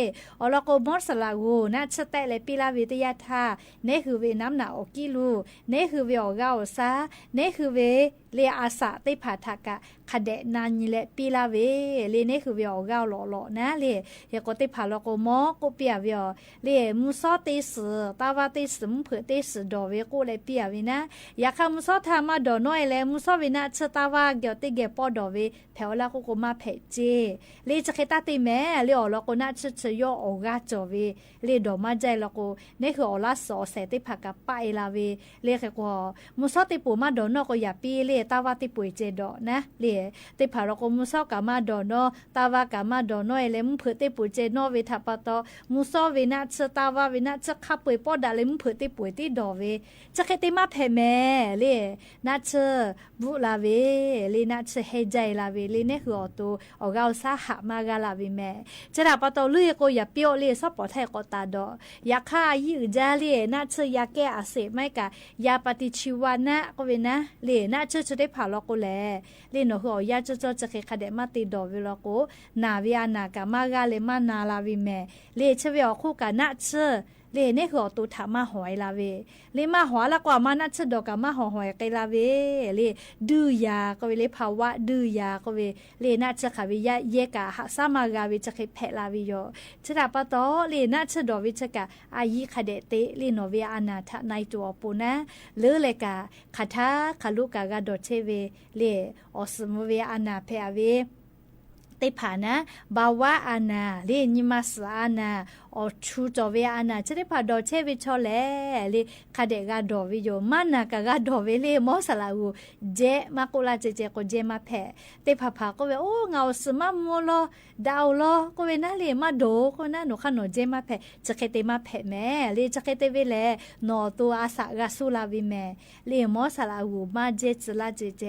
อลโกมอสลาวูน่าจะแต่เลปิ ลาเวตยาทาเนคือเวน้ำหนาออกิลูเนคือเวออกาอซาเนคือเวเลอาสะเตผาทากะขะเดนันเลปีลาเวเลเนคือเวออกาหล่อๆนะเลเฮก็เตผาลโกมอก็เปียเวเลมุซอเตสตาวาเตสมเผือเตสดอเวกูเลเปียเวนะอยากมุซอทามาดอน้อยเลมุซอเวนะชะตาวาเกียวเตเกปอดอเวแถวลาก็มาเพเจเลจะเคตาติแม่เลอลก็น่าชะยอออกาจอเวเลดอมาใจลก็เนคืออลาสอเสเตผากะไปลาเวเลเคก็มุซอติปูมาดอนอก็อย่าปีเลตาวาติปุยเจดอนะเลเตผาลก็มุซอกะมาดอนอตาวากะมาดอนอเลมุเผือเตปุยเจนอเวทาปะตอมุซอเวนะชะตาวาเวนะชะคับปุยปอดาเลมุเผือเตปุยติดอเวจะเคเตมาเพแม่เลนะชะบุลาเวเลนะชะเฮใจลาเวเลเนคืออตูออกาซาหะมากาลาเวแม่จะดาปะตอลุยก็อย่าเปียวเลซอปอไทก็ตาดอยาค่ายือจาเลนะชะยาแก้อาเสไม่กะยาปฏิชีวนะก็เวนะเลนะชะจะได้ผ่าลก็แลเลโนคืออยาจะเคคาเดมาติดอเวลก็นาเวียนากะมากาเลมานาลาเวแม่เลชะเวอคู่กะนะชะเลเนคืออตูถามาหอยลาเวเลมาหัวละกว่ามานัชดอกะมาหอยไกลาเวเลดื้อยาก็เวเลภาวะดื้อยาก็เวเลนะชะขะเวยะเยกะหะสามากาเวจะเคแพลาเวโยชะดาปะตอเลนะชะดอเวชะกะอายิคาเดเตเลโนเวอานาทะในตัวปูนะเลเลกะคาทาคาลุกะกะดอเชเวเลออสมเวอานาเพอเวเตผานะบาวะอานาเลนิมัสอานาออชูจอเวอานาจะได้พาดอเชวิชอเลเลคาเดกาดอวิโยมานากากาดอเวเลมอสลาอูเจมาโกลาเจก็เจมาเพเตผาพาก็เวโอ้เงาสมาโมโลดาวโลก็เวนะเลมาโดก็นะหนูขนเจมาเพจะเคเตมาเพแม่เลจะเคเตเวเลนอตัวอาสากาสุลาวิเมเลมอสลาอูมาเจจลาเจ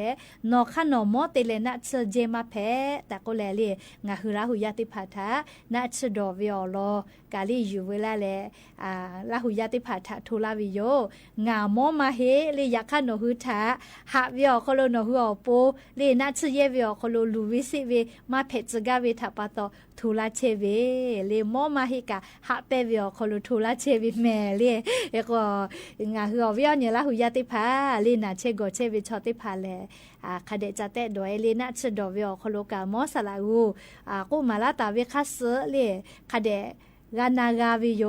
นอขนมอเตเลนะเชเจมาเพแต่ก็เลงาฮืราหุยาติพาทานาชดอวิอโลกาลีอยู่เวลาแลลาหุยาติพาทาทุลาวิโยงามอมาเฮเลยาคาโนหุทาหาวิอโคโลโนหุอโปเลนาชเยวิอโคโลลูวิสิเวมาเพจกาเวทาปาโตทุลาเชเวเลมอมาเฮกาหาเปวิอโคโลทุลาเชวิแม่เลเอก็งาฮือวิอเนี่ยลาหุยาติพาเลนาเชโกเชวิชอติพาเลคาเดจาเตดอยเลนะชดอวิอโคโลกามอสลาอูกูมาลาตาเวคัสเลคาเดกานากาวิโย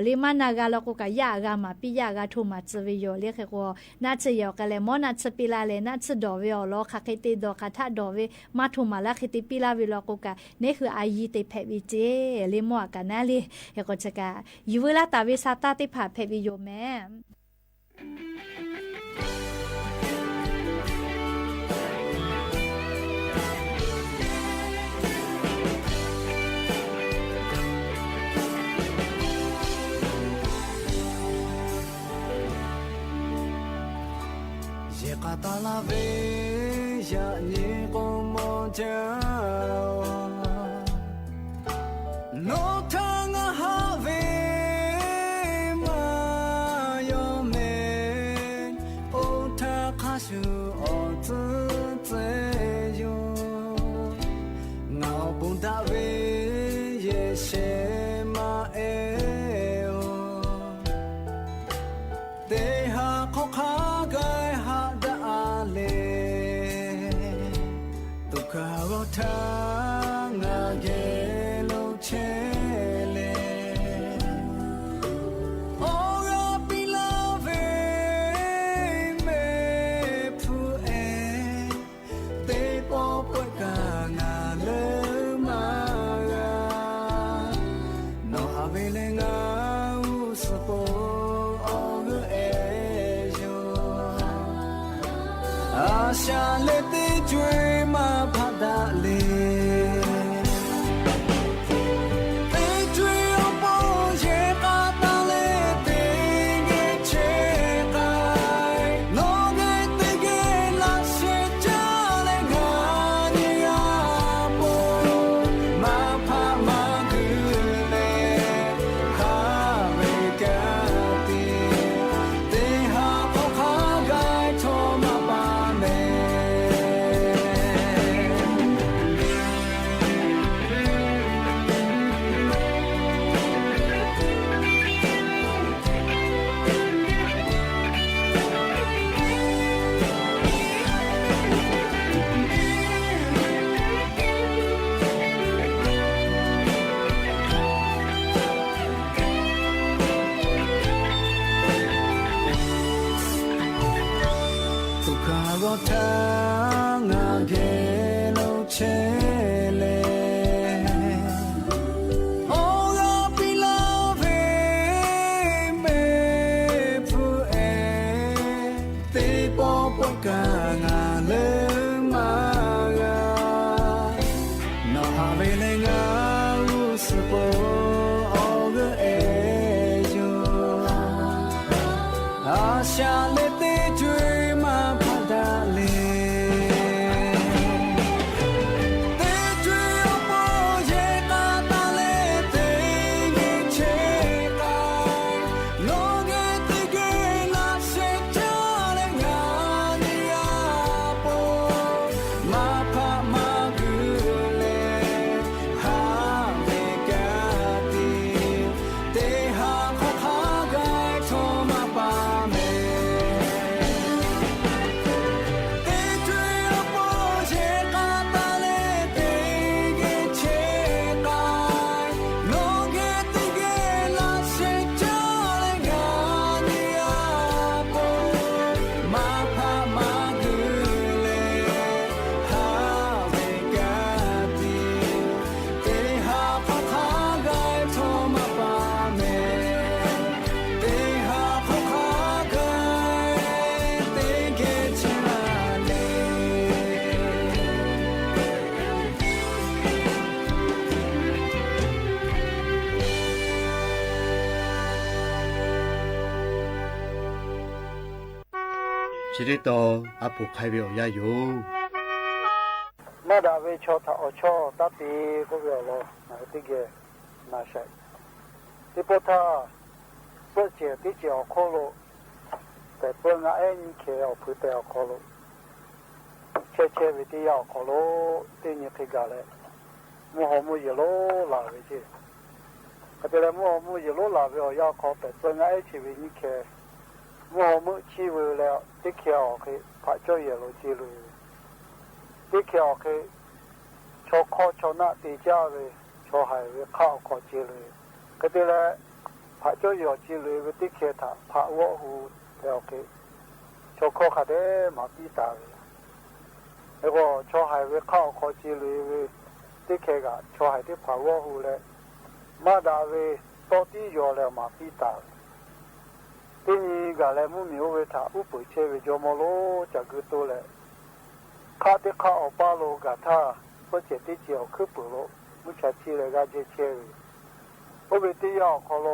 เลมานากาลโกกายากามาปิยากาทุมาจวิโยเลเคโกนาชยอกะเลมอนาชปิลาเลนาชดอวิอโลคาเคติดอคาทาดอเวมาทุมาลาเคติปิลาวิโลโกกาเนคืออายีเตเพวิเจเลมอากานาเลเอโกชกายูเวลาตาเวซาตาติผาเพวิโยแมKatala ve ya ni como jao no tanga have ma yo me o ta khasu o tsu tse yo ngao bun da ve ye she ma e o de ha kho kha ga Tanga yelo chele Ora pilave me pu e Te po paka na le ma No avele nga usapo ogu e yo Asha le te jwe ma Dale 波哦个爱就，阿下来的追嘛怕打嘞。chỉ để to áp buộc hai biểu gia dụ mà đã về cho thọ cho ta thì có việc lo này thì cái là sai thì bộ ta bữa chiều thì chiều khó loแต่เพื่อนไอ้นี่เขียวพื้นแต่ขอรู้เชื่อวิธีเอาขอรู้ที่นี่ที่กันเลยมัวหัวมัวอยู่รู้ลาวิธีก็แต่ละมัวหัวมัวอยู่รู้ลาวิธีเอาขอแต่เพื่อนไอ้ชีวิตนี่เขียวมัวหัวมัวชีวิตแล้วที่เขียวคือพระเจ้าอยู่รู้จีรู้ที่เขียวคือชอบข้อชอบหน้าตีเจ้าเลยชอบหายเลยข้าวขอจีรู้ก็แต่ละพระเจ้าอยู่จีรู้วิธีเขียวถ้าพระวัวหูโอเคชอบข้อขัดเดมาปีตาเลยแล้วก็ชอบหายไปเข้าขอจีเลยที่เคกะชอบหายที่ผ่าวัวหูเลยมาดาเวตัวที่อยู่แล้วมาปีตาที่นี่ก็เลยมุ่งมีโอเวท่าอุปเชยจอมโลจากกุตัวเลยข้าที่ข้าออกป้าโลกะท่าเพื่อเจติเจียวคือปุโลมุชาชีเลยก็เจเชยโอเวที่ยาวขอโล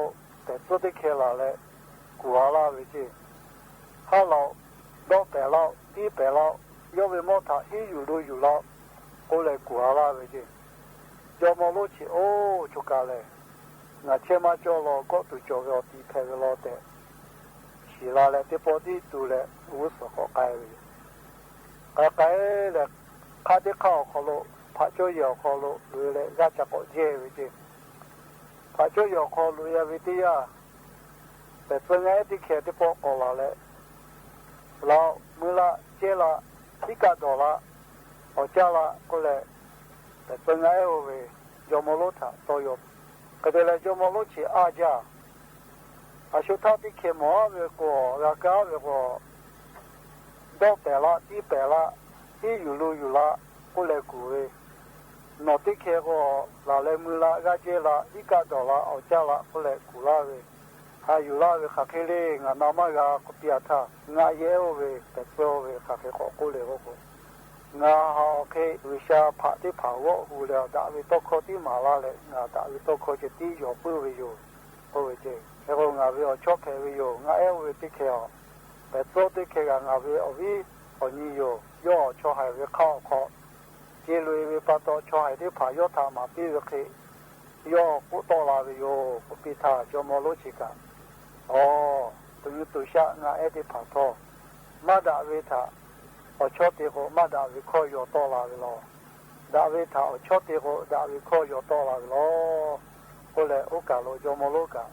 แต่ตัวที่เคลาเลยกัวลาเวจีถ้าเราดอกแต่เราที่แต่เรายกเว้นมอถ้าอีอยู่ดูอยู่เราก็เลยกลัวละไปจีจอมรู้ชีโอ้ชุกาเลยงั้นเชื่อมาจอเราก็ตัวจอเราตีแพ้เราแต่ชีลาเลยที่พอดีตัวเลยรู้สึกเขาไกลเลยไกลเลยข้าที่เข้าเขาโลพระเจ้าอยู่เขาโลหรือเลยราชกเจไปจีพระเจ้าอยู่เขาโลยาวิทยาแต่เป็นไงที่เขียนที่พอออกมาเลยเราเมื่อละเจละที่กาดอละเอาเจ้าละก็เลยแต่เป็นไงโอ้ยยมโลธาโตโยก็เดี๋ยวเลยยมโลชีอาจาอาชุท่าที่เขียนหมอเวก็รักษาเวก็ดอกแต่ละที่แต่ละที่อยู่รู้อยู่ละก็เลยกูเลยนอที่เขียนก็เราเลยเมื่อละก็เจละที่กาดอละเอาเจ้าละก็เลยกูละเลยถ้าอยู่ละเวขักเล่งานามายาคุปิอาท่างาเยโอเวแต่โซเวขักขอกุเลโอโกงาฮาเควิชาพระที่ผ่าวหูแล้วดาวิโตโคที่มาลาเลยงาดาวิโตโคจะตีอยู่ปื้อวิโยโอเวเจแล้วก็งาวิโอชอบเควิโยงาเอเวที่เคอแต่โซที่เคงาวิโอวิโอนิโยย่อชอหายวิเข้าขอเจลุยวิปโตชอหายที่ผ่ายธามาปีวิเคย่อกุโตลาวิโยกุปิธาจอมโลชิกาอ๋อตัวตัวชะงาเอติผาทอมาดาเวทาเอาชอติโหมาดาวิโคโยโตลาวิโลดาเวทาเอาชอติโหดาวิโคโยโตลาวิโลก็เลยโอกาโลจอมโลกา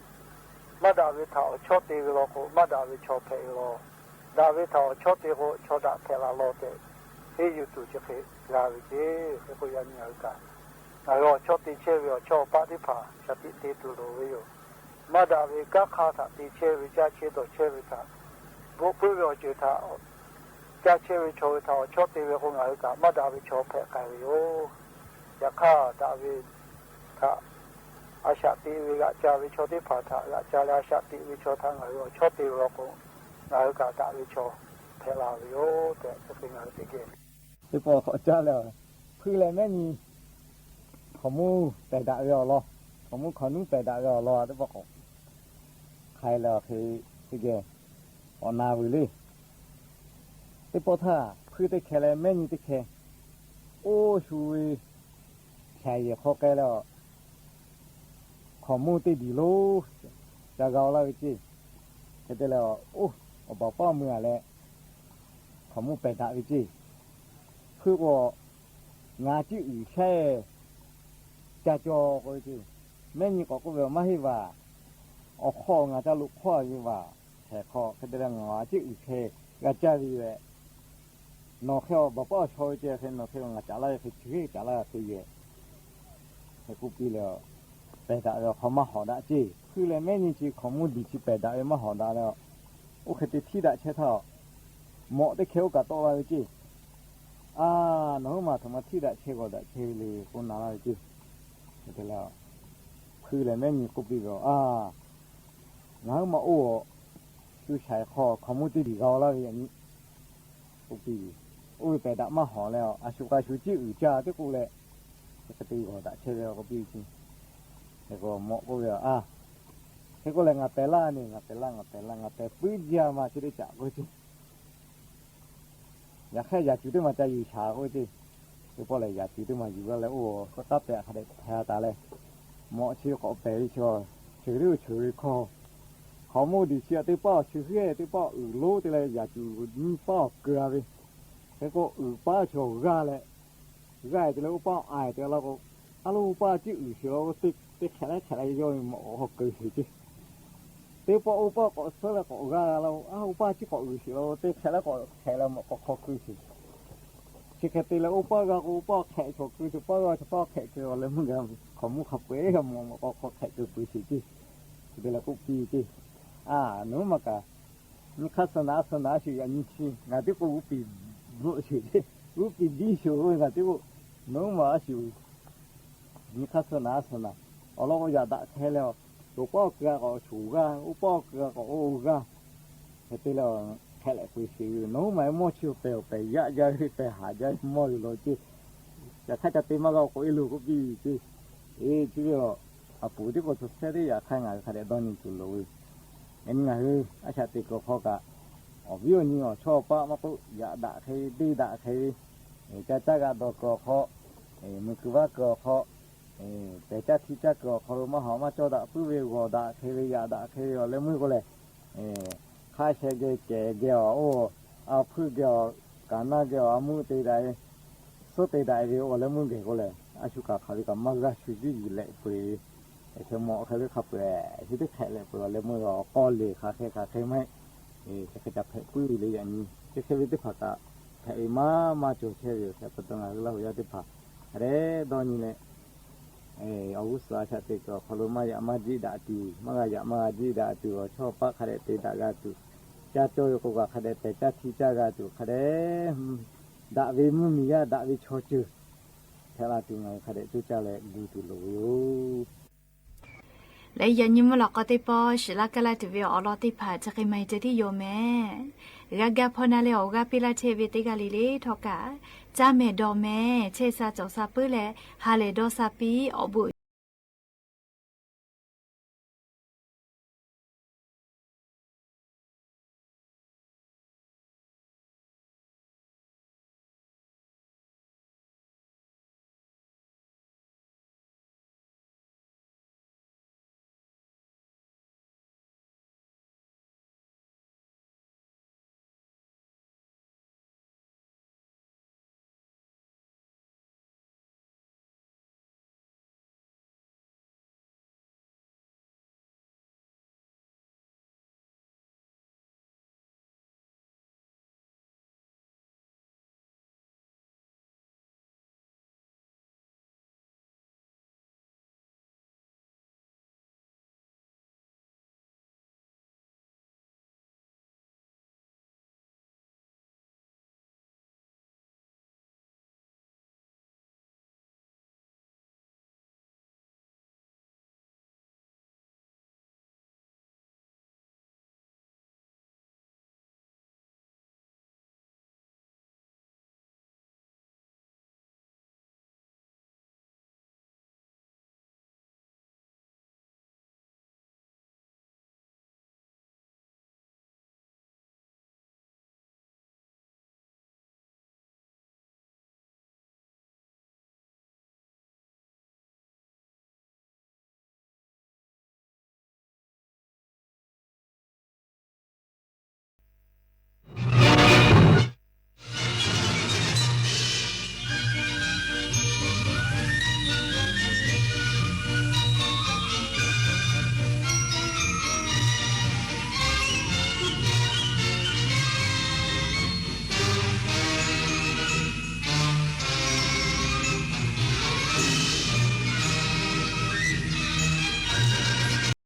มาดาเวทาเอาชอติวิโลโคมาดาวิโชเพโลดาเวทาเอาชอติโหชอดาเพลาโลเตเฮยุตุเจเพลาวิเจเฮโกยันยากาแล้วชอติเชวิโอชอปาติผาชติเตตุโลวิโยมาดาวิกาคาถาตีเชวิจาเชโตเชวิถาบุพเพวจิตาจาเชวิโชวิถาชอติเวคงอายุกามาดาวิโชเพกายโยยาคาดาวิทาอาชาติวิกาจาวิโชติผาถาจาลาชาติวิโชทังอายุชอติเวคงอายุกาดาวิโชเพลาวิโยแต่จะเป็นอายุที่เก่งที่พอเขาจ้าแล้วคืออะไรแม่นี่ขมูแต่ดาวิโอรอ ผมขอนุ่งไปได้ก็รอได้บอกใครแล้วคือที่แกอนาวิลีที่พอท่าคือที่แค่เลยแม่นี่ที่แค่โอ้ช่วยแค่ยังเข้าใกล้แล้วขอมูที่ดีโลจะเกาแล้วจีเสร็จแล้วโอ้บอกป้าเมื่อแล้วขอมูไปได้จีคือว่างาจีอื่นแค่จะจอก็จีแม่นี่ก็แบบไม่ให้ว่าออกข้องาจะลุกข้อยี่ว่าแค่ข้อคือเรื่องงาจีอื่นแค่กระจายดีเลยนอแค่บอกป้าช่วยเจ้าแค่นอแค่งาจะอะไรคือชื่อจะอะไรคือเยอะให้กูปีแล้วไปได้แล้วเขามาหอได้จีคือเลยแม่นี่จีขอมูดีจีไปได้มาหอได้แล้วโอเคที่ได้เช่เท่าเหมาะได้เขียวกับตัวอะไรจีน้องมาทำมาที่ได้เชื่อก็ได้เชื่อเลยคนนั้นอะไรจีเสร็จแล้วคือเลยแม่มีกุบีก็น้องมาโอ้คือใช้ขอมุติดีเขาแล้วอย่างนี้กุบีโอ้ยไปดักมาหอแล้วชุกชุจิอื่นจ้าที่กูเลยก็ตีก็ได้เชื่อแล้วกุบีจริงแล้วก็เหมาะกูเลยที่กูเลยงาเปล่านี่งาเปล่งาเปปื้ดยามาที่ได้จับกูจริงอยากแค่อยากจุดที่มาจะอยู่ช้าก็จีคือพอเลยอยากจุดที่มาอยู่แล้วโอ้ก็ตับแต่เขาได้แพ้ตาเลยเหมาะชื่อเขาไปชัวชื่อเรื่องชื่อคอเขาโมดีเชียที่ป้อชื่อเฮ้ที่ป้อรู้ที่เลยอยากจุดนี่ป้อเกลือไปแล้วก็ป้าโชว์ร่าเลยร่าที่แล้วป้อไอแต่เราก็ลูป้าชื่อเชียวติดแค่ไรย่อยหมอเขาเกลือจีที่ป้าก็เสร็จแล้วก็ร่าเราป้าชื่อเขาเชียวติดแค่แล้วก็แค่เราหมอเขาเกลือจีชิคกี้พายป้าก็แข่งชกคือป้าแข่งคืออะไรมึงกันขมุขบเว้ยขมก็แข่งคือปุยสิจีเดี๋ยวเราก็ปีจีนู้นมากะนี่ข้าสนาชื่ออันนี้สิงานที่กูปีรู้ชื่อจีปีดีชื่องานที่กูนู้นมาชื่อนี่ข้าสนาเอาเราก็อยากได้แค่แล้วตัวป้าเกลือก็ชูกันป้าเกลือก็โอ้กันเดี๋ยวเราแค่ละคุยสิน้องไม่มั่วชิวไปยะไปหาใจมั่วอยู่เลยจีแต่ถ้าจะตีมาก็คุยลูกก็ดีจีจีเราปู่ที่ก็สุดเสียดีอยากให้งานเขาได้ดอนนี่จุลเลยเอ็นไงอาชาติก็พอกะวิวนี่ชอบป้ามาปุ๊อยากด่าใครดีด่าใครจะกะดอกก็พอมือคือว่าก็พอแต่จะที่จะก็พอมาหอมาจอด่าปุ๊บเวก็ด่าใครอยากด่าใครแล้วมือก็เลยข้าเชเกเกี่ยวพื้นเกี่ยวการน่าเกี่ยวมือตีได้สุดตีได้เดียวแล้วมือเกี่ยวเลยชุกเขาเรียกมักจะชุดยี่เล็กไปเชื่อหมอเขาเรียกขับไปชุดแข็งเลยไปแล้วมือก็ก้อนเลยขาแข็งไม่จะแผลปื้อเลยอย่างนี้จะแค่วิธีผักอะแผลมาจุดเชื่ออยู่แต่ปัจจุบันเราอยากจะผักเร่ตอนนี้เนี่ยอาวุธราชติก็พลุมาอยากมาจีดาตูมาอยากมาจีดาตูชอบปะขดเตดากาตูจะโจยก็ขดเตจะที่จากาตูขดดาวิมุมียาดาวิชอจูเทลาตูไงขดตูจะเลยดูตูโลและยันยิมหลอกก็ติปอชิลากาลาตูวิออลอติผาจะใครไม่จะที่โยแม่กากาพอนาเลโอกาปิลาเชวิติกาลิเลทอกาจาเมดอแม่เชซาจอซาปื้อและฮาเลดอซาปีอบุ